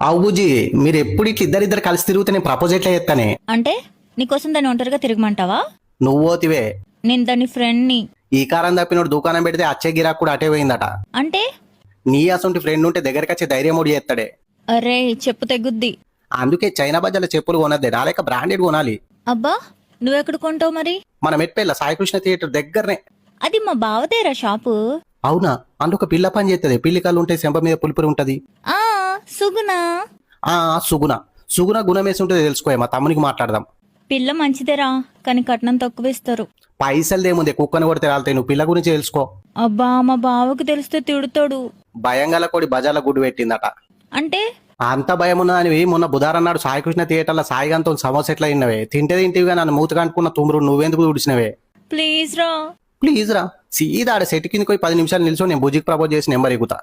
అవు బుజ్జి, మీరు ఎప్పుడు ఇట్లా ఇద్దరిద్దరు కలిసి తిరిగితే నేను ప్రపోజ్ ఎట్లా చేస్తానే? అంటే నీకోసం దాన్ని ఒంటరిగా తిరగమంటావా? నువ్వోతివే. నేను దాని ఫ్రెండ్ని. ఈ కారం తప్పినోడు దుకాణం పెడితే అచ్చే గిరాక్ కూడా అటే పోయిందట. అంటే నీ అసొంటి ఫ్రెండ్ ఉంటే దగ్గరికి వచ్చే ధైర్యం ఓడి చేస్తాడే. అరే చెప్పు తెగుద్ది. అందుకే చైనా బజార్ల చెప్పులు కొనద్దే, నా లెక్క బ్రాండెడ్ కొనాలి. అబ్బా నువ్వెక్కడ కొంటావు మరి? మన మెట్పేళ్ళ సాయికృష్ణ థియేటర్ దగ్గరనే. అది మా బావదేరా షాపు. అవునా? అందుకు పిల్ల పని చేస్తుంది. పిల్లికలు ఉంటే చెంప మీద పులిపురి ఉంటది. ఆ సుగుణ. ఆ సుగుణ. సుగుణ గుణం వేసి ఉంటుంది తెలుసుకో, మా తమ్మునికి మాట్లాడదాం. పిల్ల మంచిదేరా, కానీ కట్నం తక్కువ ఇస్తారు. పైసలదేముంది, కుక్కని కొడితే రాలుతాయి. నువ్వు పిల్ల గురించి తెలుసుకో. అబ్బా మా బావకు తెలిస్తే తిడుతాడు. భయంగల కోడి బజార్ల గుడ్డు పెట్టిందట. అంటే అంత భయం ఉన్నా అని మొన్న బుధారం నాడు సాయికృష్ణ థియేటర్లో సాయిగాంతో సమోసా ఎట్లా తిన్నవే? తింటే తింటివిగా నన్ను మూత కంటుకున్న తుమ్మురు నువ్వెందుకు తుడిచినవే? ప్లీజ్ రా. ప్లీజ్ రా. సీదా ఆడ సెట్ కిందకి పోయి 10 నిమిషాలు నిల్చో, నేను బుజ్జికి ప్రపోజ్ చేసి నెంబర్ ఎగుతా.